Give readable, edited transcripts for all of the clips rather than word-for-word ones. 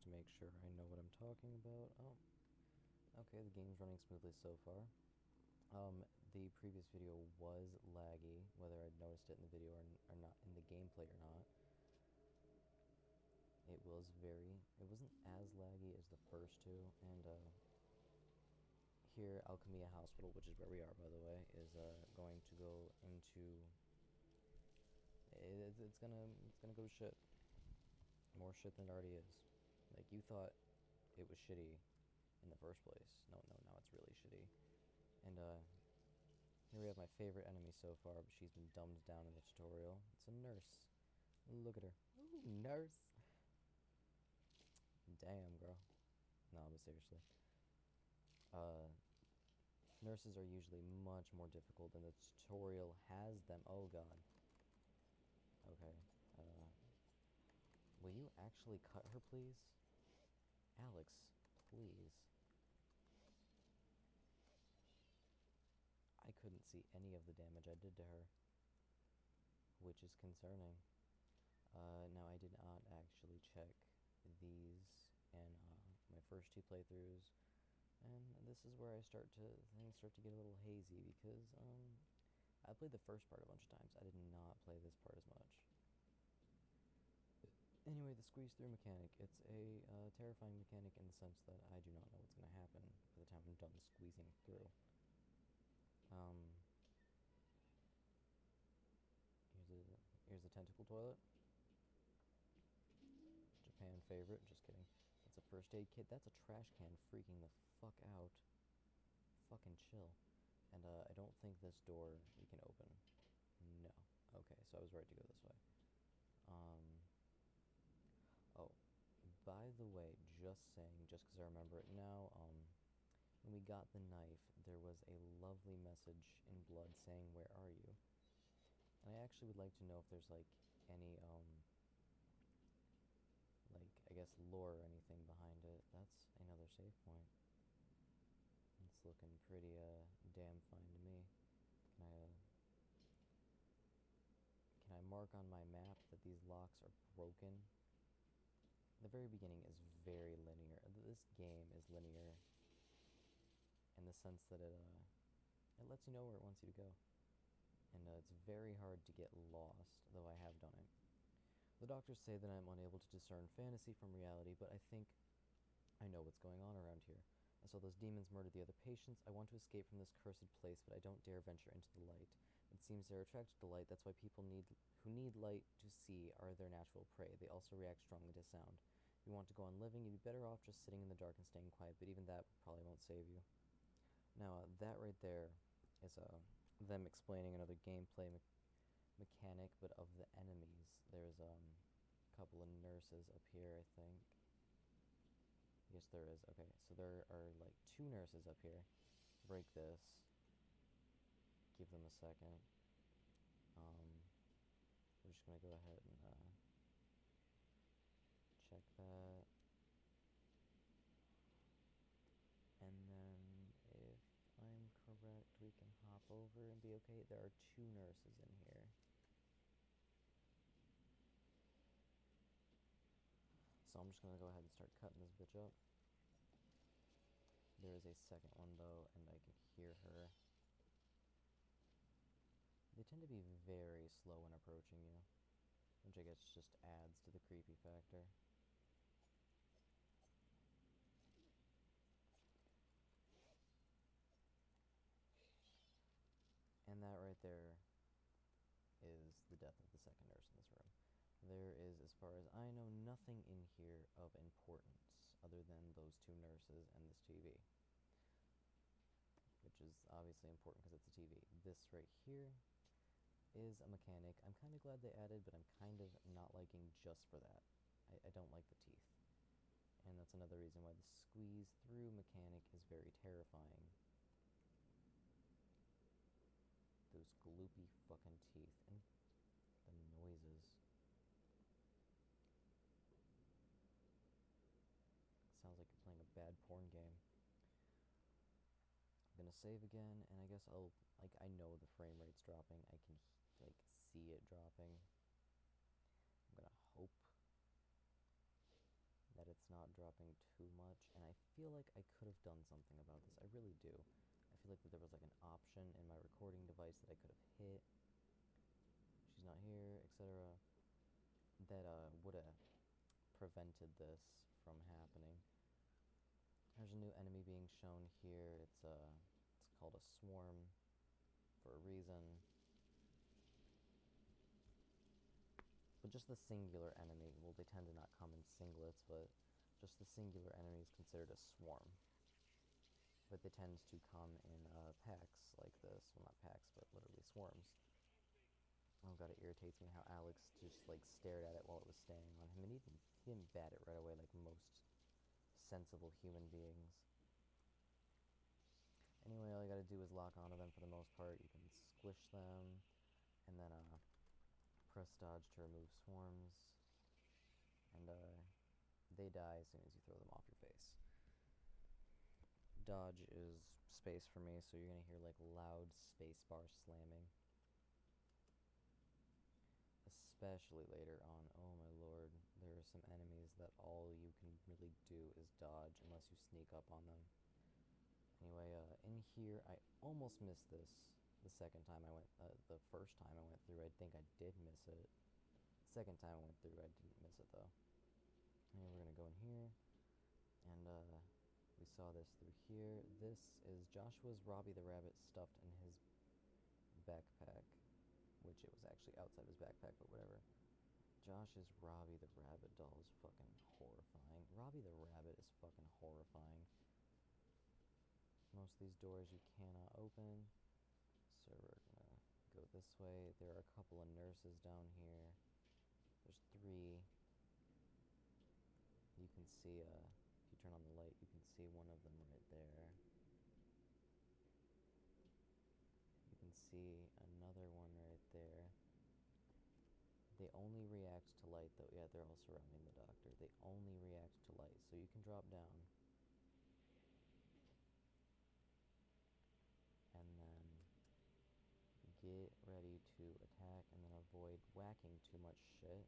to make sure I know what I'm talking about. Oh, okay, the game's running smoothly so far. The previous video was laggy, whether I'd noticed it in the video or not, in the gameplay or not. It wasn't as laggy as the first two, and here, Alchemia Hospital, which is where we are, by the way, is going to go into... It's gonna go to shit. More shit than it already is. Like, you thought it was shitty in the first place. No, now it's really shitty. And here we have my favorite enemy so far, but she's been dumbed down in the tutorial. It's a nurse. Look at her. Ooh, nurse! Damn, girl. No, but seriously. Nurses are usually much more difficult than the tutorial has them. Oh, God. Okay. Will you actually cut her, please? Alex, please. I couldn't see any of the damage I did to her, which is concerning. Now, I did not actually check these in my first two playthroughs, and this is where things start to get a little hazy, because I played the first part a bunch of times. I did not play this part as much. Anyway, the squeeze-through mechanic. It's a terrifying mechanic in the sense that I do not know what's going to happen by the time I'm done squeezing through. Here's a tentacle toilet. Japan favorite. Just kidding. That's a first aid kit. That's a trash can freaking the fuck out. Fucking chill. And I don't think this door we can open. No. Okay, so I was right to go this way. Oh, by the way, just saying, just because I remember it now, when we got the knife, there was a lovely message in blood saying, "Where are you?" And I actually would like to know if there's, like, any, like, I guess lore or anything behind it. That's another save point. It's looking pretty, damn fine to me. Can I mark on my map that these locks are broken? The very beginning is very linear. This game is linear in the sense that it lets you know where it wants you to go. And it's very hard to get lost, though I have done it. The doctors say that I'm unable to discern fantasy from reality, but I think I know what's going on around here. I saw those demons murder the other patients. I want to escape from this cursed place, but I don't dare venture into the light. It seems they're attracted to light. That's why people who need light to see are their natural prey. They also react strongly to sound. If you want to go on living, you'd be better off just sitting in the dark and staying quiet, but even that probably won't save you. Now, that right there is them explaining another gameplay mechanic, but of the enemies. There's a couple of nurses up here, I think. Yes, there is. Okay, so there are like two nurses up here. Break this. Give them a second. We're just gonna go ahead and check that. And then, if I'm correct, we can hop over and be okay. There are two nurses in here. So I'm just gonna go ahead and start cutting this bitch up. There is a second one though, and I can hear her. They tend to be very slow when approaching you, which I guess just adds to the creepy factor. And that right there is the death of the second nurse in this room. There is, as far as I know, nothing in here of importance other than those two nurses and this TV. Which is obviously important because it's a TV. This right here is a mechanic I'm kind of glad they added, but I'm kind of not liking just for that. I don't like the teeth. And that's another reason why the squeeze through mechanic is very terrifying. Those gloopy fucking teeth and the noises. Sounds like you're playing a bad porn game. I'm gonna save again, and I guess I know the frame rate's dropping. I can, see it dropping. I'm gonna hope that that it's not dropping too much, and I feel like I could have done something about this. I really do. I feel like that there was like an option in my recording device that I could have hit. She's not here, etc. That would have prevented this from happening. There's a new enemy being shown here. It's called a swarm for a reason. But just the singular enemy, well, they tend to not come in singlets, but just the singular enemy is considered a swarm. But they tend to come in packs like this. Well, not packs, but literally swarms. Oh god, it irritates me how Alex just like stared at it while it was staying on him, and he didn't bat it right away like most sensible human beings. Anyway, all you gotta do is lock onto them for the most part. You can squish them, and then press dodge to remove swarms, and they die as soon as you throw them off your face. Dodge is space for me, so you're gonna hear like loud spacebar slamming. Especially later on. Oh my lord, there are some enemies that all you can really do is dodge unless you sneak up on them. Anyway, in here, I almost missed this the second time I went, the first time I went through, I think I did miss it. Second time I went through, I didn't miss it though. And we're gonna go in here, and we saw this through here. This is Joshua's Robbie the Rabbit stuffed in his backpack, which it was actually outside of his backpack, but whatever. Josh's Robbie the Rabbit doll is fucking horrifying. Robbie the Rabbit is fucking horrifying. Most of these doors you cannot open, so we're gonna go this way. There are a couple of nurses down here. There's 3. You can see, if you turn on the light, you can see one of them right there. You can see another one right there. They only react to light, though. Yeah, they're all surrounding the doctor. They only react to light, so you can drop down. And then get ready to attack, and then avoid whacking too much shit.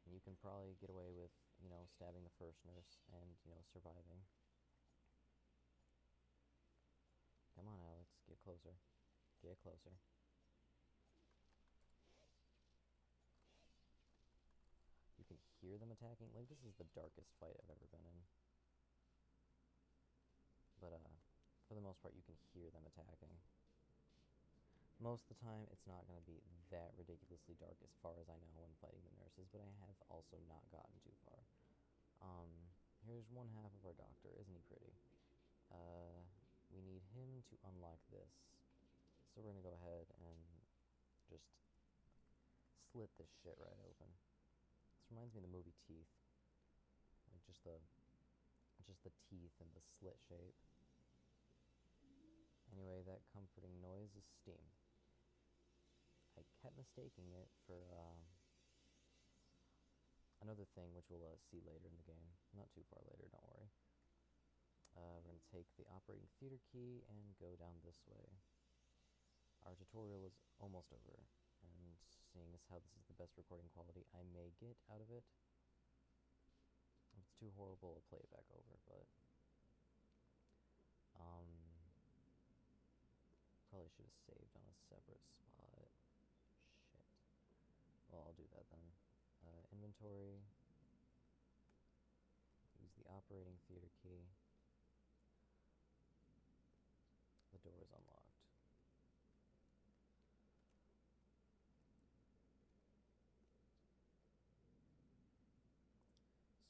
And you can probably get away with, you know, stabbing the first nurse and, you know, surviving. Come on, Alex, get closer. Get closer. You can hear them attacking. Like, this is the darkest fight I've ever been in. But, for the most part, you can hear them attacking. Most of the time, it's not going to be that ridiculously dark as far as I know when fighting the nurses, but I have also not gotten too far. Here's one half of our doctor. Isn't he pretty? We need him to unlock this. So we're going to go ahead and just slit this shit right open. This reminds me of the movie Teeth. Like, just the teeth and the slit shape. Anyway, that comforting noise is steam. I kept mistaking it for another thing, which we'll see later in the game. Not too far later, don't worry. We're going to take the operating theater key and go down this way. Our tutorial is almost over, and seeing as how this is the best recording quality I may get out of it, if it's too horrible, I'll play it back over, but probably should have saved on a separate spot. Shit. Well, I'll do that then. Inventory. Use the operating theater key. The door is unlocked.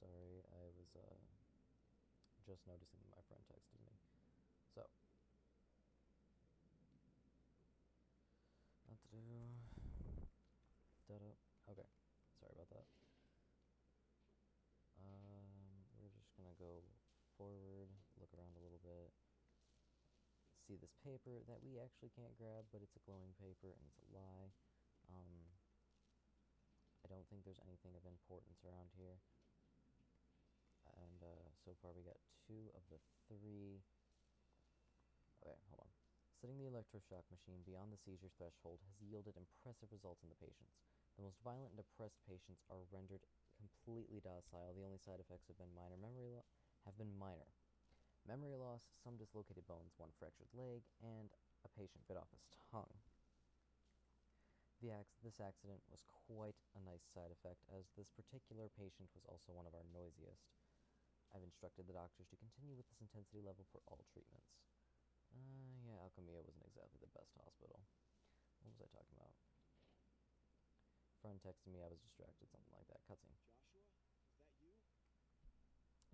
Sorry, I was just noticing that my friend texted me. So, what to do? Okay, sorry about that. We're just gonna go forward, look around a little bit, see this paper that we actually can't grab, but it's a glowing paper and it's a lie. I don't think there's anything of importance around here. And so far we got 2 of the 3. Okay, hold on. Setting the electroshock machine beyond the seizure threshold has yielded impressive results in the patients. The most violent and depressed patients are rendered completely docile. The only side effects have been minor memory loss, some dislocated bones, one fractured leg, and a patient bit off his tongue. This accident was quite a nice side effect, as this particular patient was also one of our noisiest. I've instructed the doctors to continue with this intensity level for all treatments. Yeah, Alchemia wasn't exactly the best hospital. What was I talking about? Friend texted me, I was distracted, something like that. Cutscene. Joshua, is that you?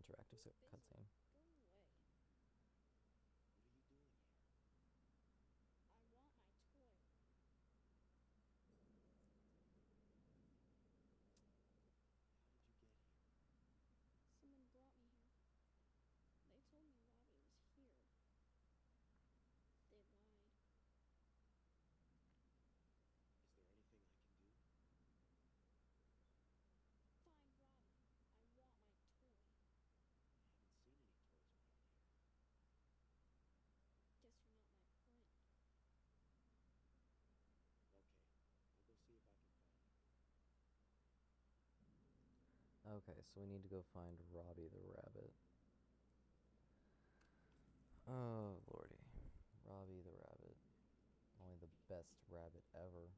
Interactive cutscene. Go away. What are you doing here? I want my toy. How did you get here? Someone brought me here. They told me Robbie was here. They lied. Is there anything I can do? Find Robbie. I want my toy. I haven't seen any toys around here. Guess you're not my friend. Okay, I'll go see if I can find him. Okay, so we need to go find Robbie the rabbit. Oh, lordy. Robbie the rabbit. Only the best rabbit ever.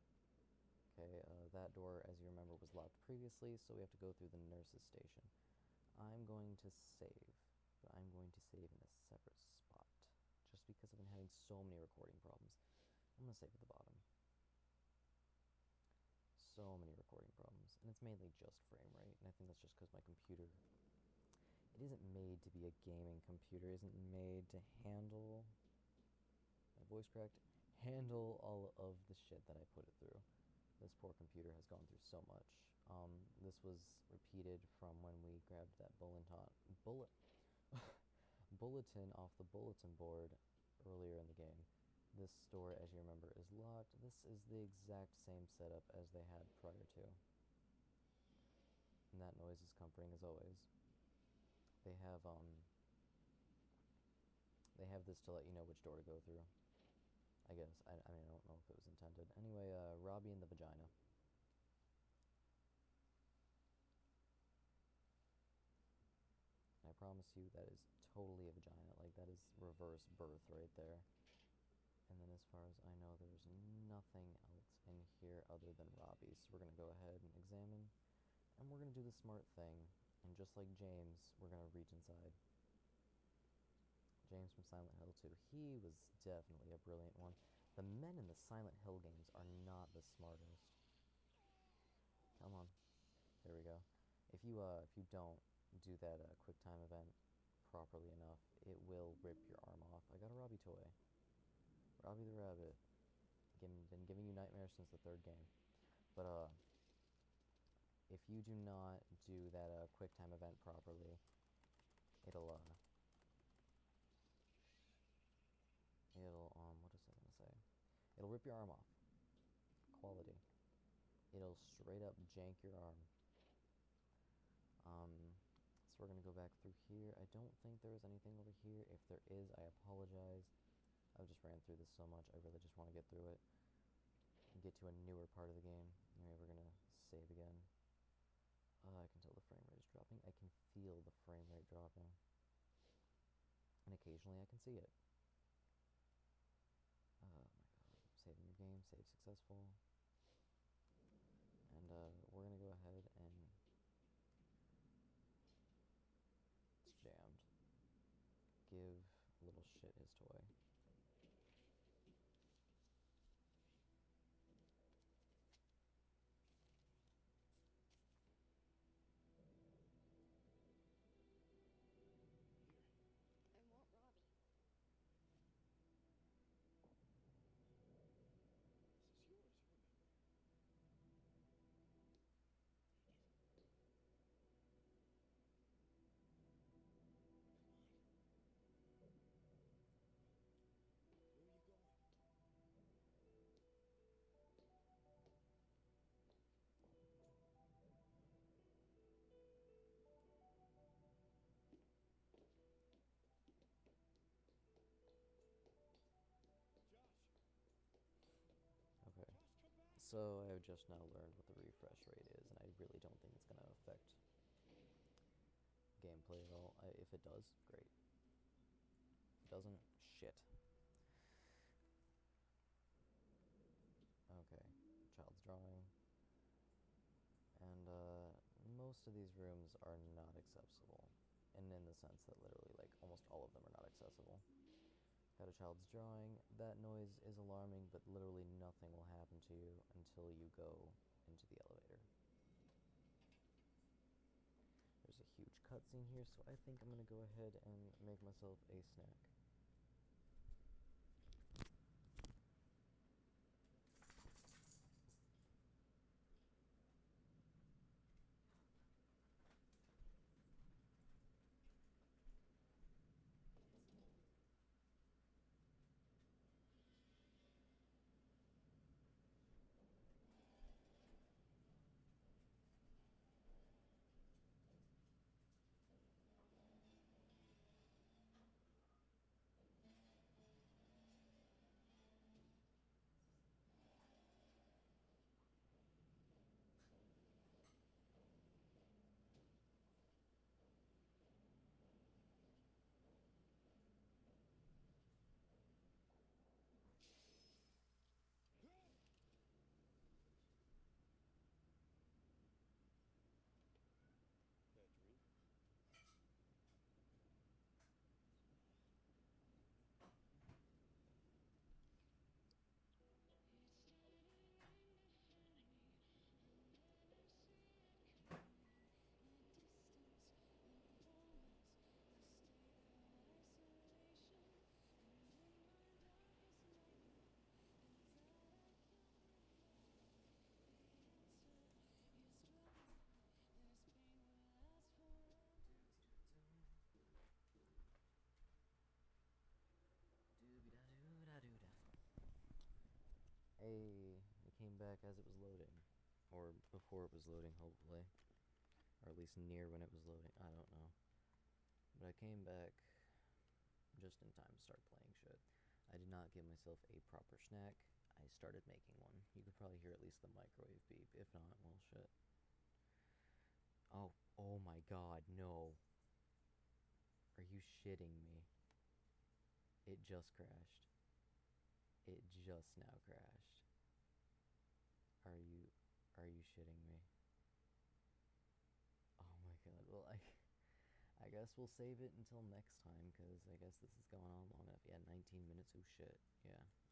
Okay, that door, as you remember, was locked previously, so we have to go through the nurse's station. I'm going to save, but I'm going to save in a separate spot, just because I've been having so many recording problems. I'm going to save at the bottom. So many recording problems, and it's mainly just frame rate, and I think that's just because my computer, it isn't made to be a gaming computer, it isn't made to handle, my voice cracked, handle all of the shit that I put it through. This poor computer has gone through so much. This was repeated from when we grabbed that bulletin off the bulletin board earlier in the game. This door, as you remember, is locked. This is the exact same setup as they had prior to. And that noise is comforting as always. They have this to let you know which door to go through. I guess. I mean, I don't know if it was intended. Anyway, Robbie and the vagina. I promise you that is totally a vagina. Like, that is reverse birth right there. And then as far as I know, there's nothing else in here other than Robbie. So we're going to go ahead and examine. And we're going to do the smart thing. And just like James, we're going to reach inside. James from Silent Hill 2. He was definitely a brilliant one. The men in the Silent Hill games are not the smartest. Come on. There we go. If you don't do that quick time event properly enough, it will rip your arm off. I got a Robbie toy. Robbie the rabbit. Been giving you nightmares since the third game. But if you do not do that quick time event properly, it'll what is I gonna say? It'll rip your arm off. Quality. It'll straight up jank your arm. So we're gonna go back through here. I don't think there is anything over here. If there is, I apologize. I just ran through this so much. I really just want to get through it and get to a newer part of the game. Anyway, we're gonna save again. I can tell the frame rate is dropping. I can feel the frame rate dropping. And occasionally I can see it. Oh my god. Saving your game. Save successful. And we're gonna go ahead and it's jammed. Give little shit his toy. Here. I want Robbie. This is yours, you remember. Take it. Come on. So I've just now learned what the refresh rate is, and I really don't think it's going to affect gameplay at all. If it does, great. If it doesn't, shit. Okay, child's drawing. And most of these rooms are not accessible. And in the sense that literally, like, almost all of them are not accessible. Got a child's drawing. That noise is alarming, but literally nothing will happen to you until you go into the elevator. There's a huge cutscene here, so I think I'm gonna go ahead and make myself a snack. That drink? Hey, it came back as it was loading. Or before it was loading, hopefully. Or at least near when it was loading. I don't know. But I came back just in time to start playing shit. I did not give myself a proper snack. I started making one. You could probably hear at least the microwave beep. If not, well, shit. Oh my god, no. Are you shitting me? It just crashed. It just now crashed. Are you shitting me? Oh my god. Well, I guess we'll save it until next time, because I guess this is going on long enough. Yeah, 19 minutes. Oh shit. Yeah.